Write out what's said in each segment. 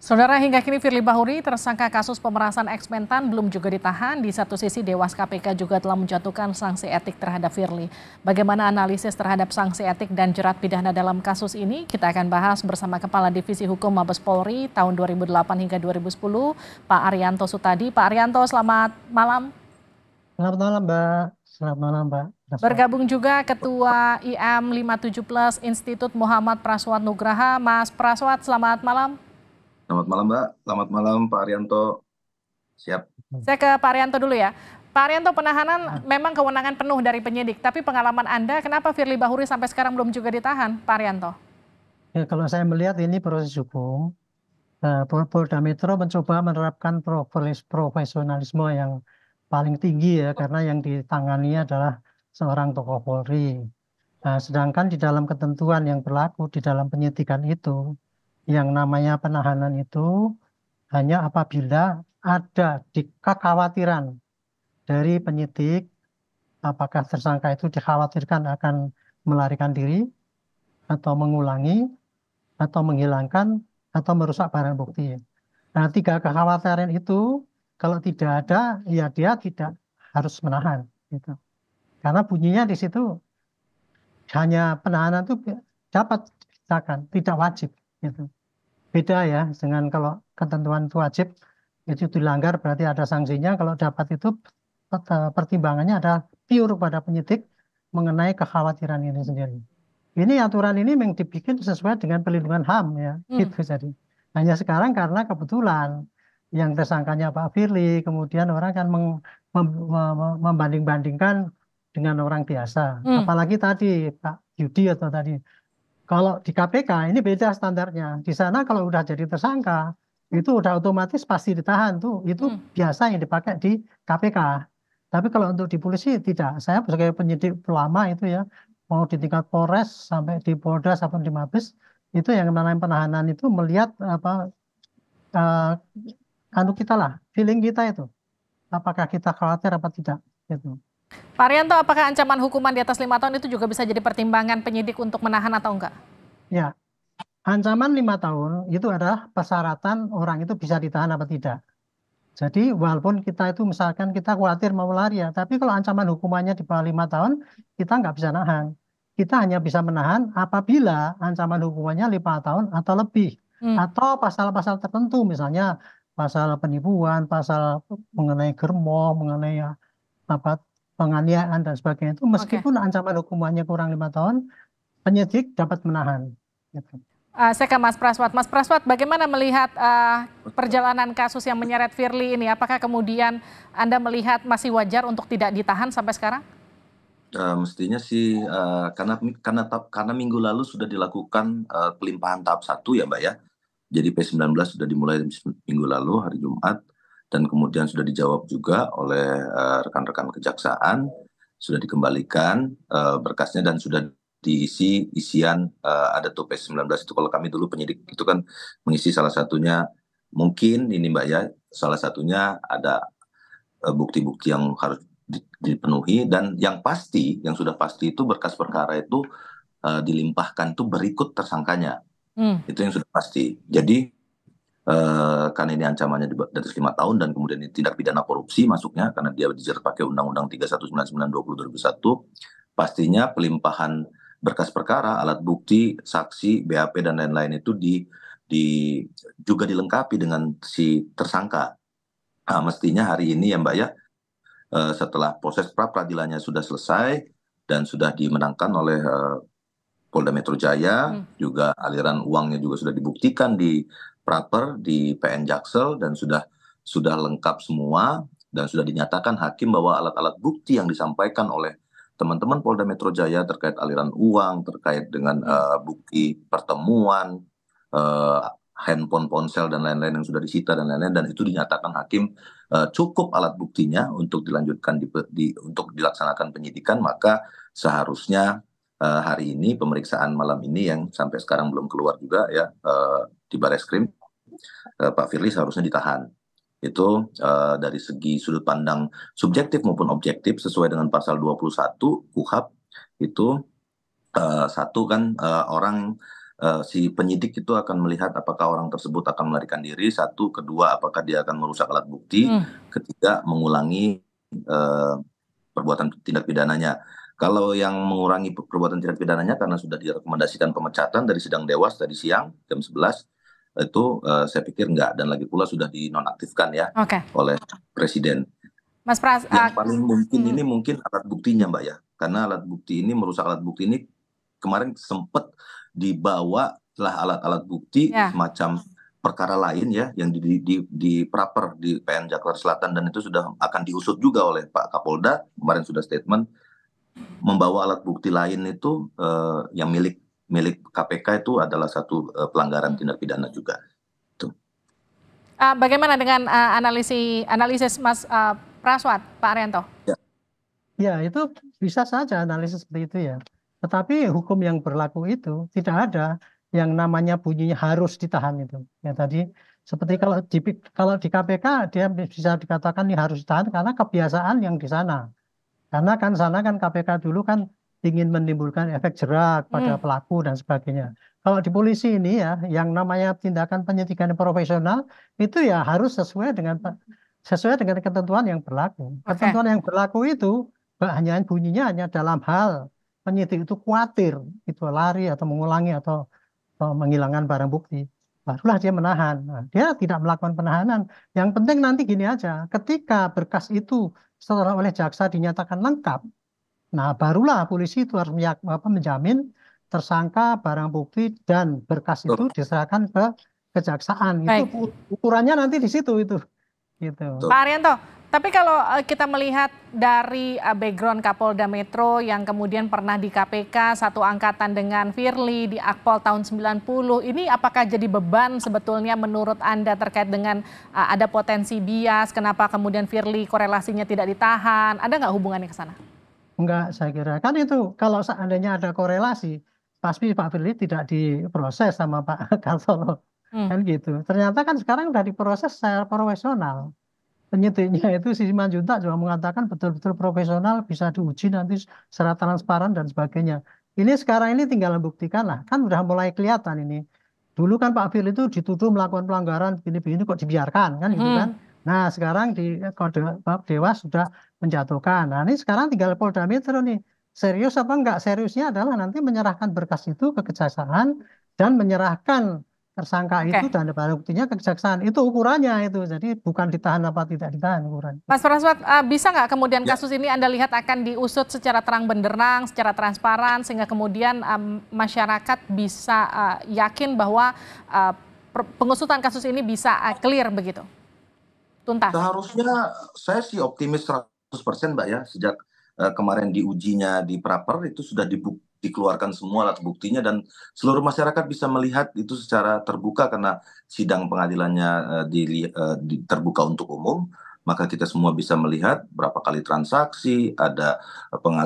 Saudara, hingga kini Firly Bahuri, tersangka kasus pemerasan eksmentan, belum juga ditahan. Di satu sisi, Dewas KPK juga telah menjatuhkan sanksi etik terhadap Firly. Bagaimana analisis terhadap sanksi etik dan jerat pidana dalam kasus ini? Kita akan bahas bersama Kepala Divisi Hukum Mabes Polri tahun 2008 hingga 2010, Pak Arianto Sutadi. Pak Arianto, selamat malam. Selamat malam, Mbak. Selamat malam, Mbak. Bergabung juga Ketua IM 57 Plus Institut Muhammad Praswat Nugraha. Mas Praswat, selamat malam. Selamat malam, Mbak. Selamat malam, Pak Arianto. Siap. Saya ke Pak Arianto dulu ya. Pak Arianto, penahanan memang kewenangan penuh dari penyidik, tapi pengalaman Anda, kenapa Firly Bahuri sampai sekarang belum juga ditahan, Pak Arianto? Ya, kalau saya melihat ini proses hukum, Polda Metro mencoba menerapkan profesionalisme yang paling tinggi ya, karena yang ditangani adalah seorang tokoh Polri. Nah, sedangkan di dalam ketentuan yang berlaku di dalam penyidikan itu, yang namanya penahanan itu hanya apabila ada kekhawatiran dari penyidik, apakah tersangka itu dikhawatirkan akan melarikan diri, atau mengulangi, atau menghilangkan, atau merusak barang bukti. Nah, tiga kekhawatiran itu kalau tidak ada, ya dia tidak harus menahan. Gitu. Karena bunyinya di situ hanya penahanan itu dapat dipisahkan, tidak wajib. Gitu. Beda ya dengan kalau ketentuan itu wajib, itu dilanggar berarti ada sanksinya. Kalau dapat itu pertimbangannya ada pure pada penyidik mengenai kekhawatiran ini sendiri. Ini aturan ini memang dibikin sesuai dengan pelindungan HAM ya, gitu jadi. Hanya sekarang karena kebetulan yang tersangkanya Pak Firly, kemudian orang kan membanding-bandingkan dengan orang biasa. Apalagi tadi Pak Yudi atau tadi. Kalau di KPK ini beda standarnya. Di sana kalau udah jadi tersangka, itu udah otomatis pasti ditahan tuh. Itu biasa yang dipakai di KPK. Tapi kalau untuk di polisi tidak. Saya sebagai penyidik lama itu ya, mau di tingkat Polres sampai di Polda sampai di Mabes, itu yang namanya penahanan itu melihat apa kita lah, feeling kita itu. Apakah kita khawatir apa tidak gitu. Pak Arianto, apakah ancaman hukuman di atas 5 tahun itu juga bisa jadi pertimbangan penyidik untuk menahan atau enggak? Ya, ancaman 5 tahun itu adalah persyaratan orang itu bisa ditahan apa tidak. Jadi walaupun kita itu misalkan kita khawatir mau lari ya, tapi kalau ancaman hukumannya di bawah 5 tahun, kita nggak bisa nahan. Kita hanya bisa menahan apabila ancaman hukumannya 5 tahun atau lebih. Atau pasal-pasal tertentu, misalnya pasal penipuan, pasal mengenai germo, mengenai apa penganiayaan dan sebagainya itu, meskipun ancaman hukumannya kurang 5 tahun, penyidik dapat menahan. Gitu. Saya ke Mas Praswat. Mas Praswat, bagaimana melihat perjalanan kasus yang menyeret Firly ini? Apakah kemudian Anda melihat masih wajar untuk tidak ditahan sampai sekarang? Mestinya sih karena minggu lalu sudah dilakukan pelimpahan tahap 1 ya, Mbak ya. Jadi P19 sudah dimulai minggu lalu hari Jumat, dan kemudian sudah dijawab juga oleh rekan-rekan kejaksaan, sudah dikembalikan berkasnya dan sudah diisi isian ada tuh P19 itu. Kalau kami dulu penyidik itu kan mengisi salah satunya, mungkin ini Mbak ya, salah satunya ada bukti-bukti yang harus dipenuhi, dan yang sudah pasti itu berkas perkara itu dilimpahkan tuh berikut tersangkanya. Itu yang sudah pasti. Jadi karena ini ancamannya di atas 5 tahun dan kemudian ini tindak pidana korupsi masuknya karena dia dijerat pakai Undang-Undang 3199/2021, pastinya pelimpahan berkas perkara, alat bukti, saksi, BAP dan lain-lain itu juga dilengkapi dengan si tersangka. Nah, mestinya hari ini ya Mbak ya, setelah proses pra-peradilannya sudah selesai dan sudah dimenangkan oleh Polda Metro Jaya, juga aliran uangnya juga sudah dibuktikan di praper, di PN Jaksel, dan sudah lengkap semua, dan sudah dinyatakan hakim bahwa alat-alat bukti yang disampaikan oleh teman-teman Polda Metro Jaya terkait aliran uang, terkait dengan bukti pertemuan, handphone, ponsel dan lain-lain yang sudah disita dan lain-lain, dan itu dinyatakan hakim cukup alat buktinya untuk dilanjutkan untuk dilaksanakan penyidikan. Maka seharusnya hari ini pemeriksaan malam ini yang sampai sekarang belum keluar juga ya di Bareskrim, Pak Firly seharusnya ditahan. Itu dari segi sudut pandang subjektif maupun objektif sesuai dengan pasal 21 KUHP itu, satu kan orang si penyidik itu akan melihat apakah orang tersebut akan melarikan diri, satu, kedua apakah dia akan merusak alat bukti, ketiga mengulangi perbuatan tindak pidananya. Kalau yang mengurangi perbuatan tindak pidananya karena sudah direkomendasikan pemecatan dari sidang Dewas tadi siang jam 11, itu saya pikir enggak, dan lagi pula sudah dinonaktifkan ya oleh Presiden. Mas Pras, Yang paling mungkin ini mungkin alat buktinya Mbak ya, karena alat bukti ini merusak alat bukti ini kemarin sempat dibawa setelah alat-alat bukti semacam perkara lain ya yang di praper di PN Jakarta Selatan, dan itu sudah akan diusut juga oleh Pak Kapolda, kemarin sudah statement membawa alat bukti lain itu yang milik KPK itu adalah satu pelanggaran tindak pidana juga. Bagaimana dengan analisis Mas Praswat, Pak Arianto? Ya, itu bisa saja analisis seperti itu ya. Tetapi hukum yang berlaku itu tidak ada yang namanya bunyinya harus ditahan itu. Ya tadi seperti kalau di KPK dia bisa dikatakan ini harus ditahan karena kebiasaan yang di sana. Karena kan sana kan KPK dulu kan ingin menimbulkan efek jerak pada pelaku dan sebagainya. Kalau di polisi ini ya, yang namanya tindakan penyidikan profesional itu ya harus sesuai dengan ketentuan yang berlaku. Ketentuan yang berlaku itu bunyinya hanya dalam hal penyidik itu khawatir itu lari atau mengulangi atau menghilangkan barang bukti, barulah dia menahan. Nah, dia tidak melakukan penahanan. Yang penting nanti gini aja, ketika berkas itu setelah oleh jaksa dinyatakan lengkap, nah barulah polisi itu harus menjamin tersangka, barang bukti, dan berkas itu diserahkan ke kejaksaan. Itu ukurannya nanti di situ itu. Gitu. Pak Arianto, tapi kalau kita melihat dari background Kapolda Metro yang kemudian pernah di KPK satu angkatan dengan Firly di Akpol tahun 90, ini apakah jadi beban sebetulnya menurut Anda terkait dengan ada potensi bias, kenapa kemudian Firly korelasinya tidak ditahan, ada nggak hubungannya ke sana? Enggak, saya kira. Kan itu kalau seandainya ada korelasi, pasti Pak Firly tidak diproses sama Pak Kartono. Kan gitu. Ternyata kan sekarang sudah diproses secara profesional. Penyidiknya itu si Simanjuntak juga mengatakan betul-betul profesional, bisa diuji nanti secara transparan dan sebagainya. Ini sekarang ini tinggal membuktikan lah, kan udah mulai kelihatan ini. Dulu kan Pak Firly itu dituduh melakukan pelanggaran begini-begini kok dibiarkan kan gitu kan. Nah sekarang di Dewas sudah menjatuhkan. Nah ini sekarang tinggal Polda Metro nih. Serius apa enggak? Seriusnya adalah nanti menyerahkan berkas itu ke kejaksaan dan menyerahkan tersangka itu dan barang buktinya ke kejaksaan. Itu ukurannya itu. Jadi bukan ditahan apa tidak ditahan ukuran. Mas Praswat, bisa nggak kemudian kasus ini Anda lihat akan diusut secara terang benderang, secara transparan, sehingga kemudian masyarakat bisa yakin bahwa pengusutan kasus ini bisa clear begitu? Tuntas. Seharusnya saya sih optimis 100% Mbak ya, sejak kemarin diujinya di Praper itu sudah dikeluarkan semua alat buktinya dan seluruh masyarakat bisa melihat itu secara terbuka karena sidang pengadilannya terbuka untuk umum, maka kita semua bisa melihat berapa kali transaksi, ada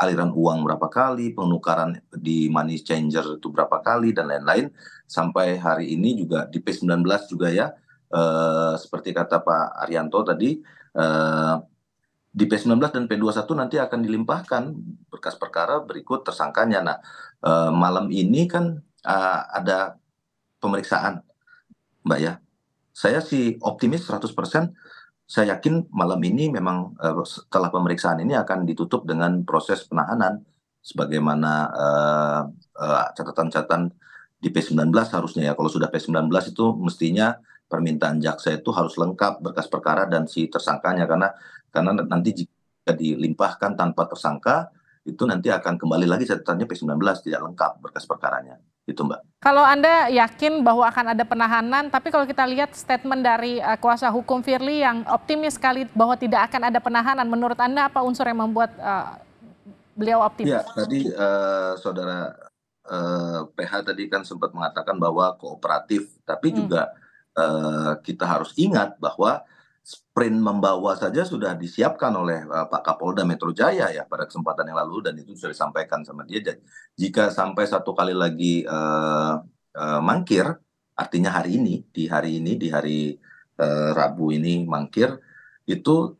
aliran uang berapa kali, penukaran di money changer itu berapa kali dan lain-lain, sampai hari ini juga di P19 juga ya, seperti kata Pak Arianto tadi, di P19 dan P21 nanti akan dilimpahkan berkas perkara berikut tersangkanya. Nah, malam ini kan ada pemeriksaan, Mbak ya. Saya sih optimis 100%. Saya yakin malam ini memang setelah pemeriksaan ini akan ditutup dengan proses penahanan. Sebagaimana catatan-catatan di P19 harusnya ya. Kalau sudah P19 itu mestinya permintaan jaksa itu harus lengkap berkas perkara dan si tersangkanya, karena nanti jika dilimpahkan tanpa tersangka itu nanti akan kembali lagi catatannya P19 tidak lengkap berkas perkaranya. Itu Mbak. Kalau Anda yakin bahwa akan ada penahanan, tapi kalau kita lihat statement dari kuasa hukum Firly yang optimis sekali bahwa tidak akan ada penahanan, menurut Anda apa unsur yang membuat beliau optimis? Ya, tadi saudara PH tadi kan sempat mengatakan bahwa kooperatif, tapi juga kita harus ingat bahwa sprint membawa saja sudah disiapkan oleh Pak Kapolda Metro Jaya ya pada kesempatan yang lalu, dan itu sudah disampaikan sama dia. Jika sampai satu kali lagi mangkir, artinya hari hari Rabu ini mangkir, itu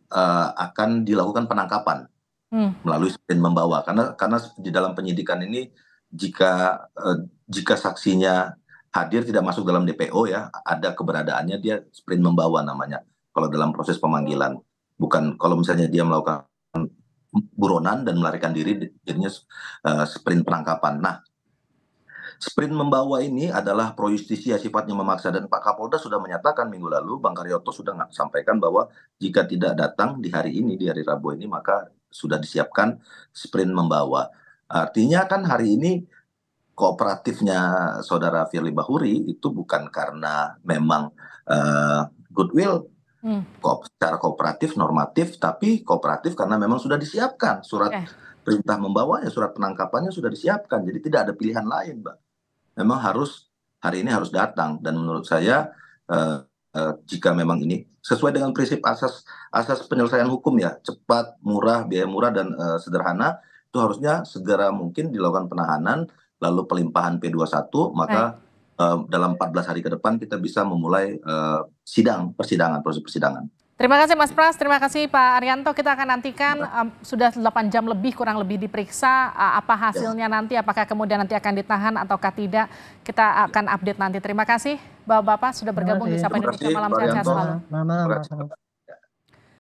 akan dilakukan penangkapan melalui sprint membawa, karena di dalam penyidikan ini jika saksinya hadir tidak masuk dalam DPO ya, ada keberadaannya dia sprint membawa namanya. Kalau dalam proses pemanggilan, bukan kalau misalnya dia melakukan buronan dan melarikan diri, jadinya sprint penangkapan. Nah, sprint membawa ini adalah pro justisia sifatnya memaksa, dan Pak Kapolda sudah menyatakan minggu lalu, Bang Karyoto sudah sampaikan bahwa jika tidak datang di hari ini, di hari Rabu ini, maka sudah disiapkan sprint membawa. Artinya kan hari ini kooperatifnya saudara Firly Bahuri itu bukan karena memang goodwill, secara kooperatif normatif, tapi kooperatif karena memang sudah disiapkan surat perintah membawanya, surat penangkapannya sudah disiapkan, jadi tidak ada pilihan lain, Mbak. Memang hari ini harus datang, dan menurut saya jika memang ini sesuai dengan prinsip asas penyelesaian hukum ya, cepat, murah, biaya murah, dan sederhana, itu harusnya segera mungkin dilakukan penahanan, lalu pelimpahan P21, maka dalam 14 hari ke depan kita bisa memulai proses persidangan. Terima kasih Mas Pras, terima kasih Pak Arianto. Kita akan nantikan sudah 8 jam lebih kurang lebih diperiksa, apa hasilnya nanti, apakah kemudian nanti akan ditahan ataukah tidak. Kita akan update nanti. Terima kasih Bapak-Bapak sudah bergabung di Sapa Indonesia Malam. Sehat-sehat selalu.